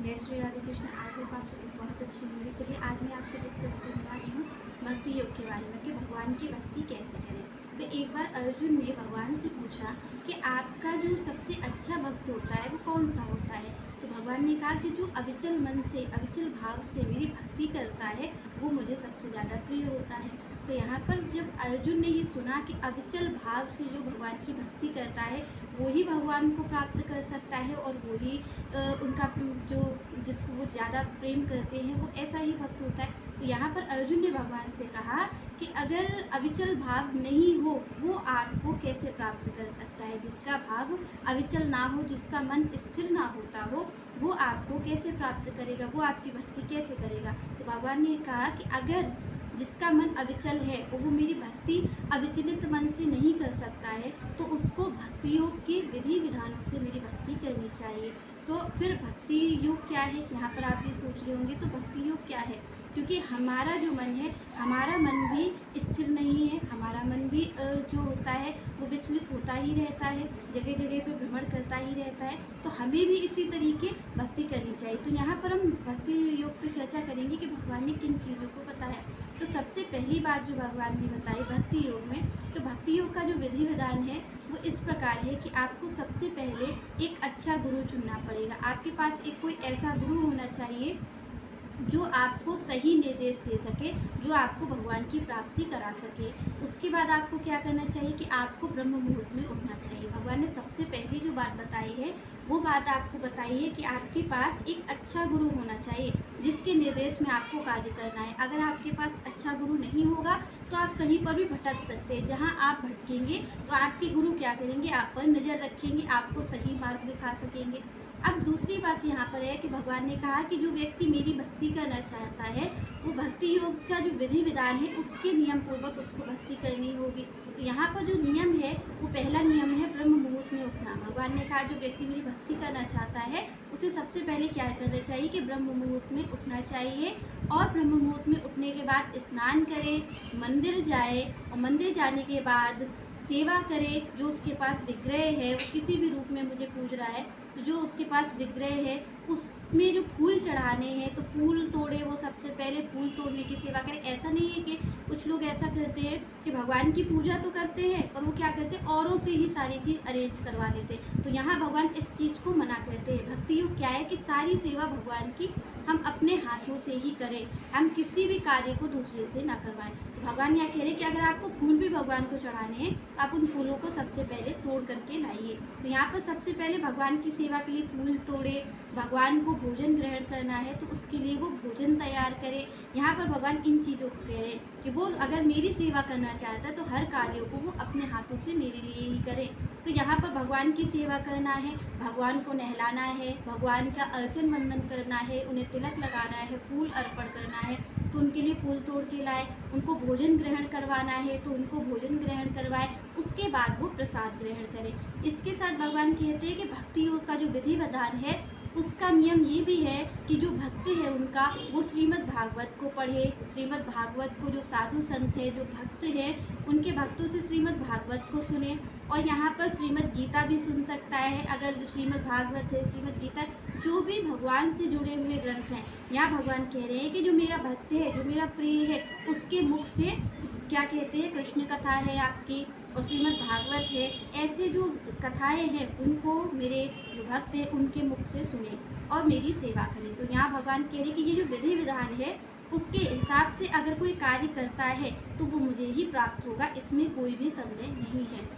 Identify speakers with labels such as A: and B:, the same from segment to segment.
A: जय Shri Radhe Krishna. I hope आप सभी बहुत अच्छी होंगी। चलिए आज मैं आपसे डिस्कस करने वाली हूँ भक्ति योग के बारे में कि भगवान की भक्ति कैसे करें। तो एक बार अर्जुन ने भगवान से पूछा कि आपका जो सबसे अच्छा भक्त होता है वो कौन सा होता है। तो भगवान ने कहा कि जो अविचल मन से अविचल भाव से मेरी भक्ति करता है वो मुझे सबसे ज़्यादा प्रिय होता है। तो यहाँ पर जब अर्जुन ने ये सुना कि अविचल भाव से जो भगवान की भक्ति करता है वही भगवान को प्राप्त कर सकता है और वही उनका जो जिसको वो ज़्यादा प्रेम करते हैं वो ऐसा ही भक्त होता है। तो यहाँ पर अर्जुन ने भगवान से कहा कि अगर अविचल भाव नहीं हो वो आपको कैसे प्राप्त कर सकता है। जिसका भाव अविचल ना हो, जिसका मन स्थिर ना होता हो, वो आपको कैसे प्राप्त करेगा, वो आपकी भक्ति कैसे करेगा। तो भगवान ने कहा कि अगर जिसका मन अविचल है और वो मेरी भक्ति अविचलित मन से नहीं कर सकता है तो उसको भक्ति योग के विधि विधानों से मेरी भक्ति करनी चाहिए। तो फिर भक्ति योग क्या है, यहाँ पर आप ये सोच रहे होंगे तो भक्ति योग क्या है। क्योंकि हमारा जो मन है, हमारा मन भी स्थिर नहीं है, हमारा मन भी जो होता है वो विचलित होता ही रहता है, जगह जगह पे भ्रमण करता ही रहता है। तो हमें भी इसी तरीके भक्ति करनी चाहिए। तो यहाँ पर हम भक्ति योग पे चर्चा करेंगे कि भगवान ने किन चीज़ों को बताया। तो सबसे पहली बात जो भगवान ने बताई भक्ति योग में, तो भक्ति योग का जो विधि विधान है वो इस प्रकार है कि आपको सबसे पहले एक अच्छा गुरु चुनना पड़ेगा। आपके पास एक कोई ऐसा गुरु होना चाहिए जो आपको सही निर्देश दे सके, जो आपको भगवान की प्राप्ति करा सके। उसके बाद आपको क्या करना चाहिए कि आपको ब्रह्म मुहूर्त में उठना चाहिए। भगवान ने सबसे पहली जो बात बताई है वो बात आपको बताई है कि आपके पास एक अच्छा गुरु होना चाहिए जिसके निर्देश में आपको कार्य करना है। अगर आपके पास अच्छा गुरु नहीं होगा तो आप कहीं पर भी भटक सकते हैं। जहाँ आप भटकेंगे तो आपके गुरु क्या करेंगे, आप पर नज़र रखेंगे, आपको सही मार्ग दिखा सकेंगे। अब दूसरी बात यहाँ पर है कि भगवान ने कहा कि जो व्यक्ति मेरी भक्ति करना चाहता है वो भक्ति योग का जो विधि विधान है उसके नियम पूर्वक उसको भक्ति करनी होगी। तो यहाँ पर जो नियम है वो पहला नियम है ब्रह्म मुहूर्त में उठना। भगवान ने कहा जो व्यक्ति मेरी भक्ति करना चाहता है उसे सबसे पहले क्या करना चाहिए कि ब्रह्म मुहूर्त में उठना चाहिए। और ब्रह्म मुहूर्त में उठने के बाद स्नान करे, मंदिर जाए और मंदिर जाने के बाद सेवा करे। जो उसके पास विग्रह है वो किसी भी रूप में मुझे पूज रहा है तो जो उसके पास विग्रह है उसमें जो फूल चढ़ाने हैं तो फूल तोड़े, वो सबसे पहले फूल तोड़ने की सेवा करें। ऐसा नहीं है कि कुछ लोग ऐसा करते हैं कि भगवान की पूजा तो करते हैं और वो क्या करते हैं औरों से ही सारी चीज़ अरेंज करवा लेते हैं। तो यहाँ भगवान इस चीज़ को मना करते हैं। भक्ति योग क्या है कि सारी सेवा भगवान की हम अपने हाथों से ही करें, हम किसी भी कार्य को दूसरे से ना करवाएं। तो भगवान यह कह रहे हैं कि अगर आपको फूल भी भगवान को चढ़ाने हैं तो आप उन फूलों को सबसे पहले तोड़ करके लाइए। तो यहाँ पर सबसे पहले भगवान की सेवा के लिए फूल तोड़े, भगवान को भोजन ग्रहण करना है तो उसके लिए वो भोजन तैयार करे। यहाँ पर भगवान इन चीज़ों को कह रहे हैं कि वो अगर मेरी सेवा करना चाहता है तो हर कार्यों को वो अपने हाथों से मेरे लिए ही करे। तो यहाँ पर भगवान की सेवा करना है, भगवान को नहलाना है, भगवान का अर्चन वंदन करना है, उन्हें तिलक लगाना है, फूल अर्पण करना है तो उनके लिए फूल तोड़ के लाए। उनको भोजन ग्रहण करवाना है तो उनको भोजन ग्रहण करवाए, उसके बाद वो प्रसाद ग्रहण करें। इसके साथ भगवान कहते हैं कि भक्ति योग का जो विधि विधान है उसका नियम ये भी है कि जो भक्त है उनका वो श्रीमद् भागवत को पढ़े। श्रीमद् भागवत को जो साधु संत है, जो भक्त हैं, उनके भक्तों से श्रीमद् भागवत को सुने। और यहाँ पर श्रीमद् गीता भी सुन सकता है। अगर श्रीमद् भागवत है, श्रीमद् गीता, जो भी भगवान से जुड़े हुए ग्रंथ हैं, यहाँ भगवान कह रहे हैं कि जो मेरा भक्त है, जो मेरा प्रिय है, उसके मुख से क्या कहते हैं, कृष्ण कथा है आपकी और श्रीमद् भागवत है, ऐसे जो कथाएं हैं उनको मेरे जो भक्त हैं उनके मुख से सुने और मेरी सेवा करें। तो यहाँ भगवान कह रहे हैं कि ये जो विधि विधान है उसके हिसाब से अगर कोई कार्य करता है तो वो मुझे ही प्राप्त होगा, इसमें कोई भी संदेह नहीं है।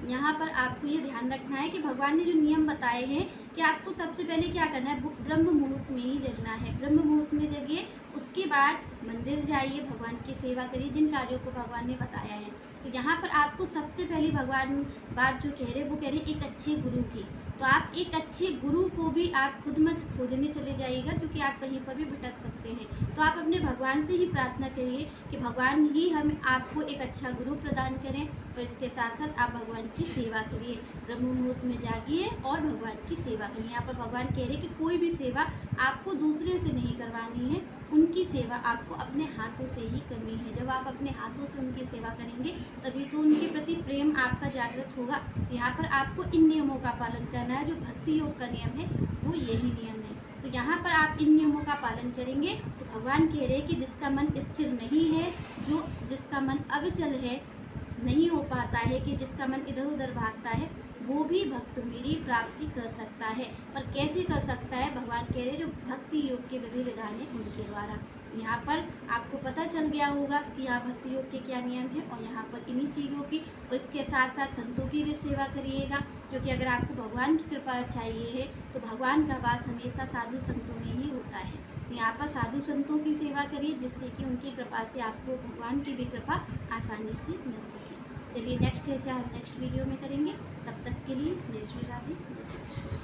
A: यहाँ पर आपको ये ध्यान रखना है कि भगवान ने जो नियम बताए हैं कि आपको सबसे पहले क्या करना है, ब्रह्म मुहूर्त में ही जगना है। ब्रह्म मुहूर्त में जगिए, उसके बाद मंदिर जाइए, भगवान की सेवा करिए जिन कार्यों को भगवान ने बताया है। तो यहाँ पर आपको सबसे पहले भगवान बात जो कह रहे हैं वो कह रहे हैं एक अच्छे गुरु की। तो आप एक अच्छे गुरु को भी आप खुद मत खोजने चले जाइएगा क्योंकि आप कहीं पर भी भटक सकते हैं। तो आप अपने भगवान से ही प्रार्थना करिए कि भगवान ही हम आपको एक अच्छा गुरु प्रदान करें और इसके साथ साथ आप भगवान की सेवा करिए। ब्रह्म मुहूर्त में जागिए और भगवान की सेवा करिए। यहाँ पर भगवान कह रहे हैं कि कोई भी सेवा आपको दूसरे से नहीं करवानी है, उनकी सेवा आपको अपने हाथों से ही करनी है। जब आप अपने हाथों से उनकी सेवा करेंगे तभी तो उनके प्रति प्रेम आपका जागृत होगा। यहाँ पर आपको इन नियमों का पालन करना है। जो भक्ति योग का नियम है वो यही नियम है। तो यहाँ पर आप इन नियमों का पालन करेंगे तो भगवान कह रहे हैं कि जिसका मन स्थिर नहीं है, जिसका मन अविचल है, नहीं हो पाता है, कि जिसका मन इधर उधर भागता है, वो भी भक्त मेरी प्राप्ति कर सकता है। और कैसे कर सकता है? भगवान कह रहे हैं जो भक्ति योग के विधि विधान है उनके द्वारा। यहाँ पर आपको पता चल गया होगा कि यहाँ भक्ति योग के क्या नियम है, और यहाँ पर इन्हीं चीज़ों की और इसके साथ साथ संतों की भी सेवा करिएगा, क्योंकि अगर आपको भगवान की कृपा चाहिए है तो भगवान का वास हमेशा साधु संतों में ही होता है। यहाँ पर साधु संतों की सेवा करिए, जिससे कि उनकी कृपा से आपको भगवान की भी कृपा आसानी से मिल सके। चलिए नेक्स्ट चर्चा हम नेक्स्ट वीडियो में करेंगे। तब तक के लिए जय श्री राधे, जय श्री कृष्ण।